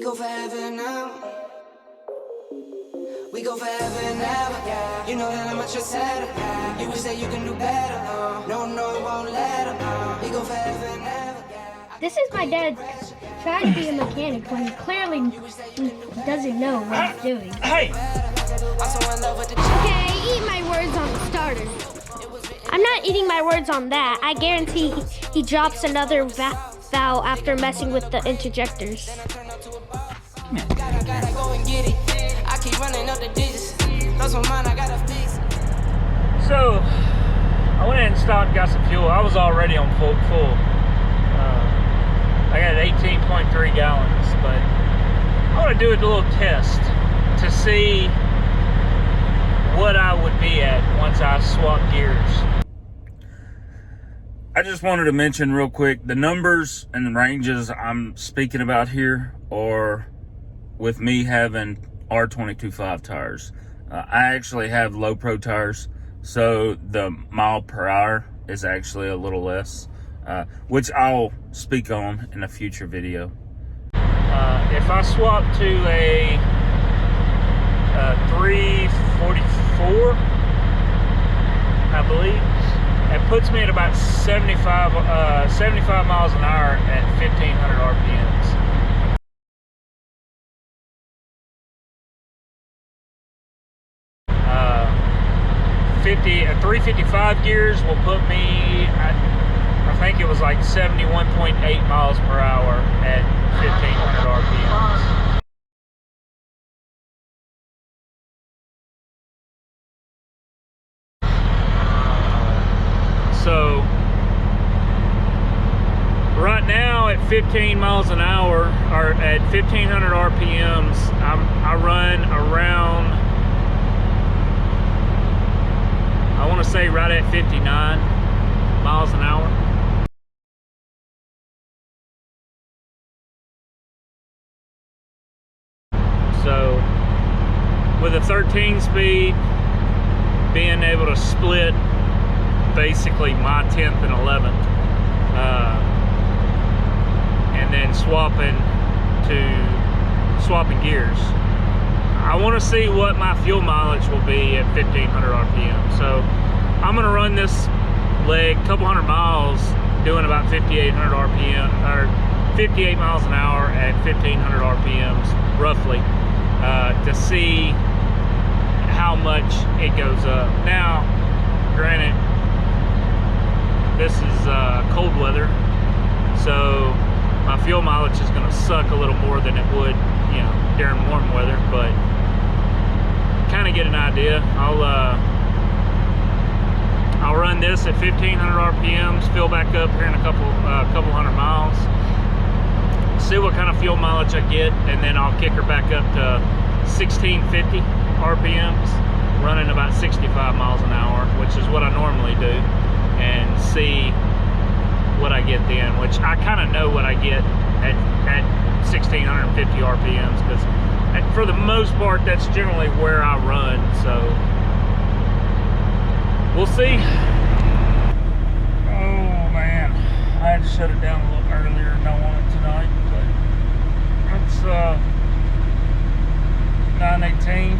go forever now. We go forever and ever, yeah. You know that I'm at your center, yeah. You would say you can do better, no, no, won't let him, we go forever and ever, yeah. This is my dad trying to be a mechanic when he clearly doesn't know what he's doing. Hey! Okay, eat my words on the starter. I'm not eating my words on that. I guarantee he drops another valve after messing with the interjectors. Come here. So, I went in and stopped and got some fuel. I was already on full. I got 18.3 gallons, but I want to do a little test to see what I would be at once I swap gears. I just wanted to mention real quick, the numbers and the ranges I'm speaking about here are with me having R22.5 tires. I actually have low pro tires, so the mile per hour is actually a little less, which I'll speak on in a future video. If I swap to a 344, I believe, it puts me at about 75 miles an hour at 1,500 RPMs. At 355 gears will put me, I think it was like 71.8 miles per hour at 1,500 RPMs. So right now at 15 miles an hour, or at 1,500 RPMs, I run around, I want to say right at 59 miles an hour. So with a 13 speed, being able to split basically my 10th and 11th, and then swapping gears. I want to see what my fuel mileage will be at 1,500 RPM. So I'm going to run this leg a couple hundred miles doing about 5,800 RPM, or 58 miles an hour at 1,500 RPMs roughly, to see how much it goes up. Now, granted, this is cold weather, so my fuel mileage is going to suck a little more than it would, you know, during warm weather, but kind of get an idea. I'll run this at 1,500 RPMs, fill back up here in a couple hundred miles, see what kind of fuel mileage I get, and then I'll kick her back up to 1,650 RPMs, running about 65 miles an hour, which is what I normally do, and see what I get then, which I kind of know what I get at 1,650 RPMs, because for the most part, that's generally where I run, so we'll see. Oh man, I had to shut it down a little earlier than I wanted tonight, but it's 9:18.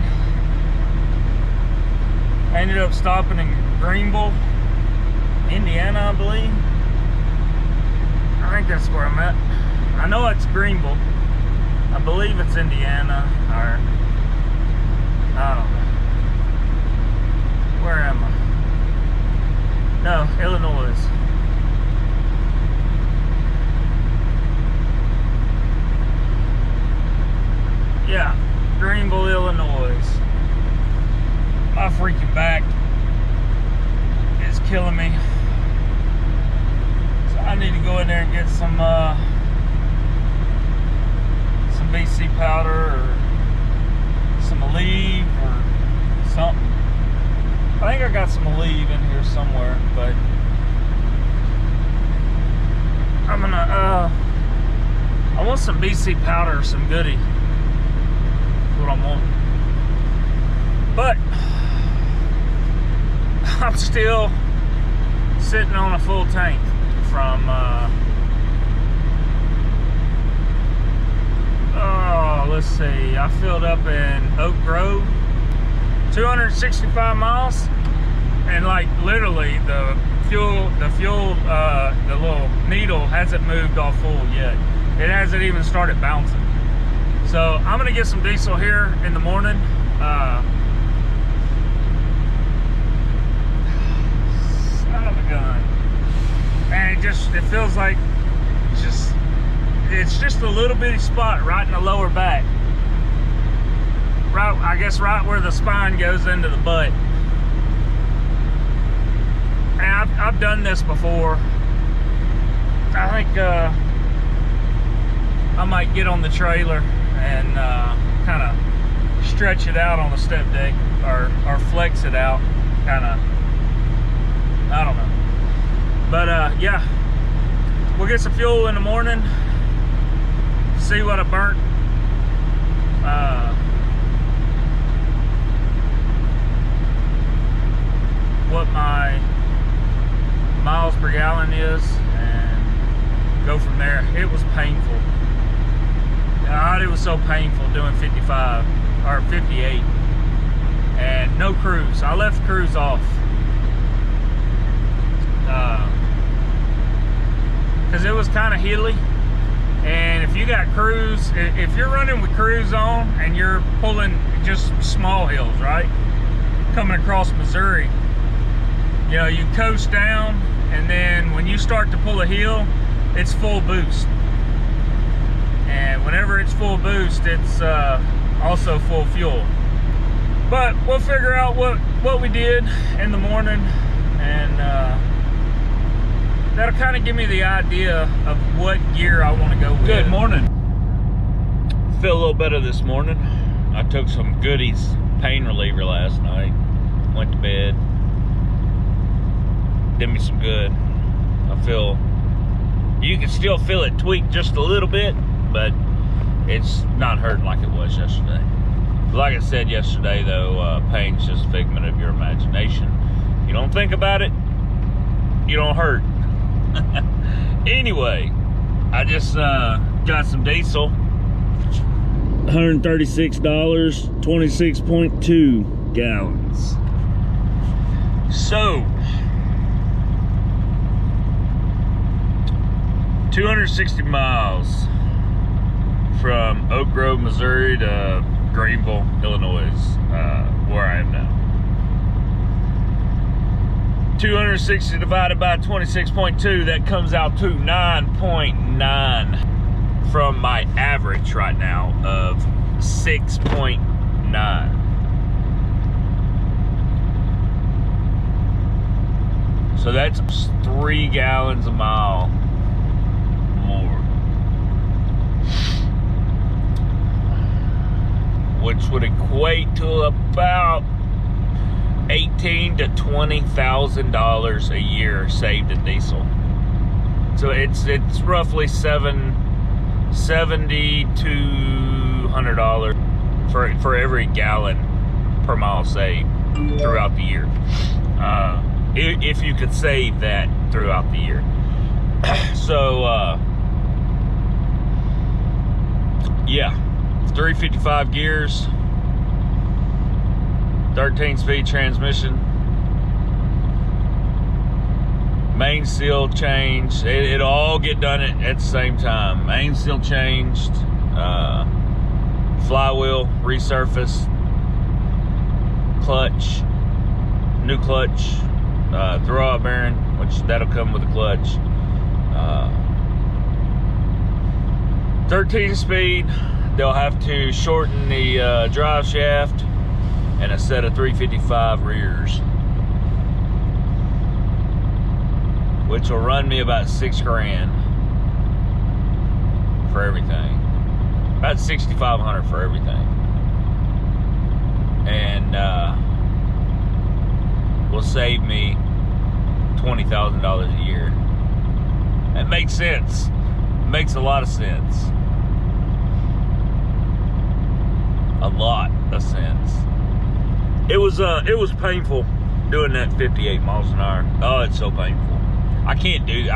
I ended up stopping in Greenville, Indiana, I believe. I think that's where I'm at. I know it's Greenville. I believe it's Indiana, or I don't know. Where am I? No, Illinois. Yeah, Greenville, Illinois. My freaking back is killing me. So I need to go in there and get some BC powder or some Aleve or something. I think I got some Aleve in here somewhere, but I'm gonna I want some BC powder or some goodie. That's what I want. But I'm still sitting on a full tank from oh let's see, I filled up in Oak Grove, 265 miles, and like literally the little needle hasn't moved off full yet. It hasn't even started bouncing. So I'm gonna get some diesel here in the morning. Son of a gun. And it feels like it's just a little bitty spot right in the lower back. Right, I guess right where the spine goes into the butt. And I've done this before. I think I might get on the trailer and kind of stretch it out on the step deck, or flex it out, kind of. I don't know. But yeah, we'll get some fuel in the morning, see what I burnt. What my miles per gallon is, and go from there. It was painful. God, it was so painful doing 55 or 58 and no cruise. I left cruise off because it was kind of hilly, and if you got cruise, if you're running with cruise on and you're pulling just small hills, right, coming across Missouri, you know, you coast down, and then when you start to pull a hill, it's full boost. And whenever it's full boost, it's also full fuel. But we'll figure out what we did in the morning, and that'll kind of give me the idea of what gear I want to go with. Good morning. Feel a little better this morning. I took some goodies, pain reliever last night. Went to bed. Did me some good. I feel, you can still feel it tweak just a little bit, but it's not hurting like it was yesterday. Like I said yesterday though, pain's just a figment of your imagination. You don't think about it, you don't hurt. Anyway, I just got some diesel. $136, 26.2 gallons. So 260 miles from Oak Grove, Missouri to Greenville, Illinois, where I am now. 260 divided by 26.2, that comes out to 9.9 from my average right now of 6.9. So that's 3 gallons a mile more, which would equate to about $18,000 to $20,000 a year saved in diesel. So it's roughly $70 to $100 for every gallon per mile saved throughout the year. If you could save that throughout the year. So yeah, 355 gears, 13-speed transmission, main seal changed. It'll all get done at the same time. Main seal changed, flywheel resurfaced, clutch, new clutch, throwout bearing, which that'll come with a clutch. 13-speed. They'll have to shorten the drive shaft and a set of 355 rears, which will run me about $6,000 for everything. About $6,500 for everything, and will save me $20,000 a year. That makes sense. It makes a lot of sense. A lot of sense. It was painful doing that 58 miles an hour. Oh, it's so painful. I can't do it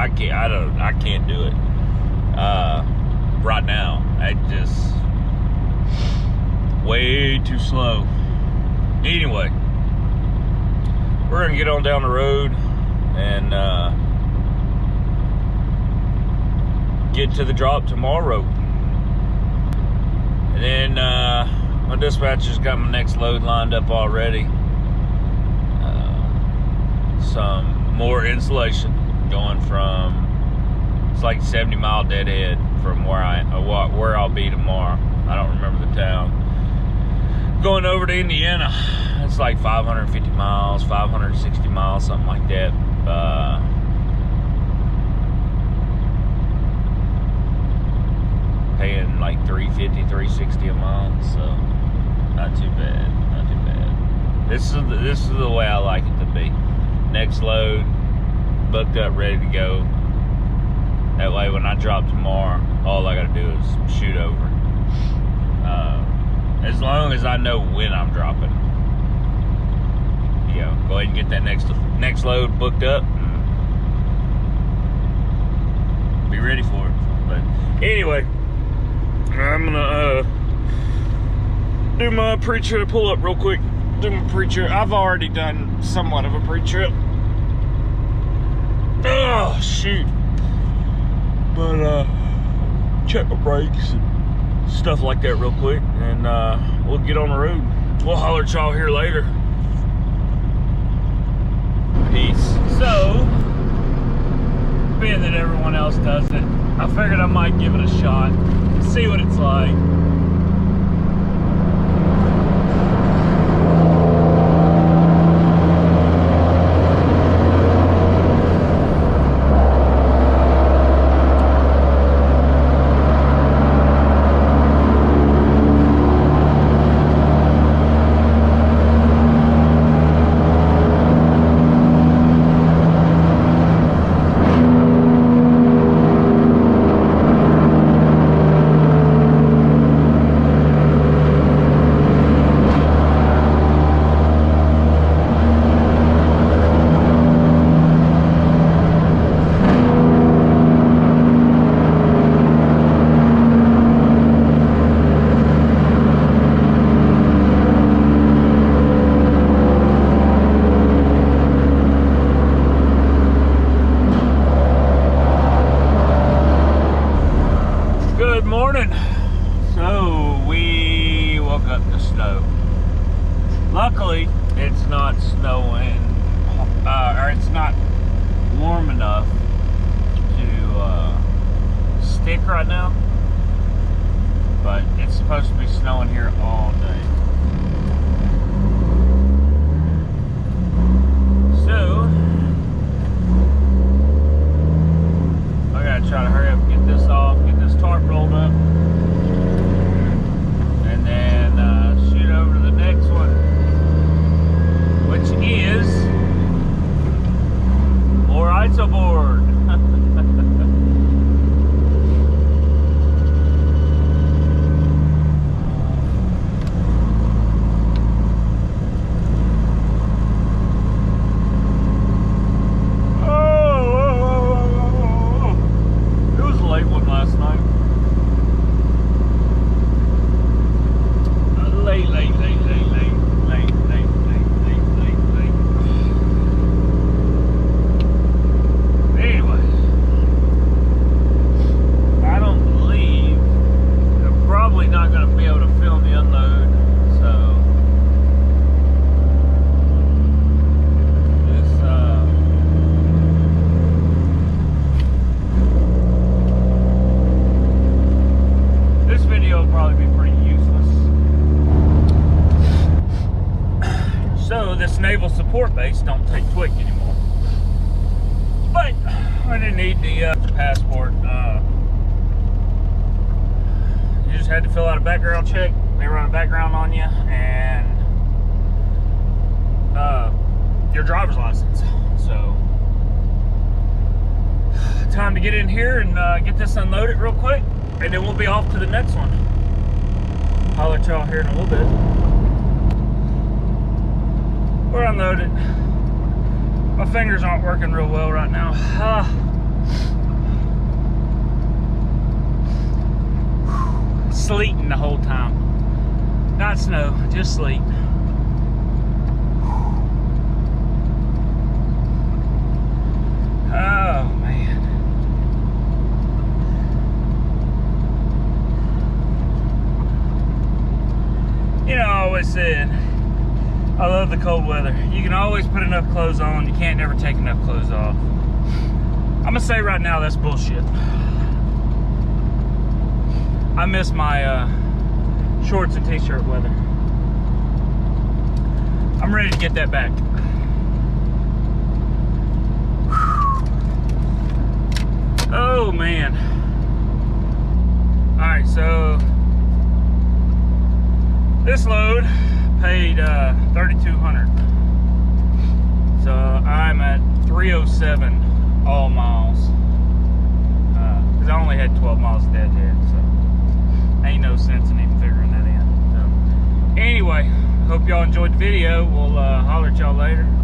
right now. way too slow. Anyway, we're gonna get on down the road and get to the drop tomorrow. And then my dispatcher's got my next load lined up already. Some more insulation going from, it's like 70-mile deadhead from where I'll be tomorrow. I don't remember the town. Going over to Indiana, it's like 550 miles, 560 miles, something like that. Paying like $350, $360 a month, so not too bad, not too bad. This is the way I like it to be. Next load, booked up, ready to go. That way, when I drop tomorrow, all I gotta do is shoot over. As long as I know when I'm dropping, you know, go ahead and get that next load booked up. And be ready for it. But anyway, I'm gonna do my pre-trip, pull up real quick, do my pre-trip. I've already done somewhat of a pre-trip. Oh, shoot. But, check my brakes and stuff like that real quick, and we'll get on the road. We'll holler at y'all here later. Peace. So, being that everyone else does it, I figured I might give it a shot, see what it's like. Luckily, it's not snowing, or it's not warm enough to stick right now, but it's supposed to be snowing here all day. So, I gotta try to hurry up and get this off, get this tarp rolled up, and then shoot over to the next one, which is more ISO board. It was a late one last night. Late. Anyway, I don't believe I'm probably not going to be able to film the unload, so this video will probably be pretty useless. So this naval support base don't take TWIC anymore. But I didn't need the passport. You just had to fill out a background check. They run a background on you, and your driver's license. So time to get in here and get this unloaded real quick, and then we'll be off to the next one. I'll let y'all here in a little bit. We're unloaded. My fingers aren't working real well right now. Sleeting the whole time. Not snow, just sleet. Oh man. You know, I always said I love the cold weather. You can always put enough clothes on, you can't never take enough clothes off. I'm gonna say right now that's bullshit. I miss my shorts and t-shirt weather. I'm ready to get that back. Oh man. All right, so this load paid $3,200. So I'm at 307 all miles. Because I only had 12 miles deadhead, so ain't no sense in even figuring that in. So anyway, hope y'all enjoyed the video. We'll holler at y'all later.